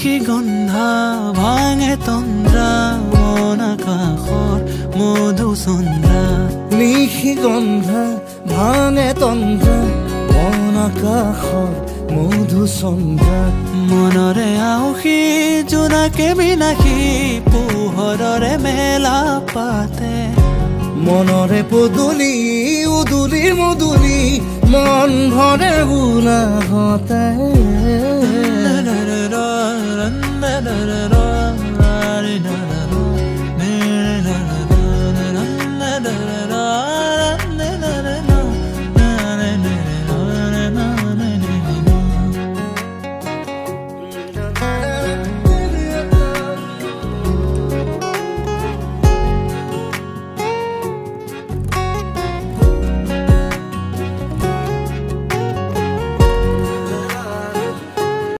নিশি গন্ধা ভাঙে তন্দ্ৰা মন আকাশৰ মধুচন্দ্ৰা নিশি গন্ধা ভাঙে তন্দ্ৰা মন আকাশৰ মধুচন্দ্ৰা মনৰে আউসী জোনাকে বিনাশী পোহৰৰে মেলা পাতে মনৰে পদুলি উদুলি মুদুলি মন ভৰে উলাহতে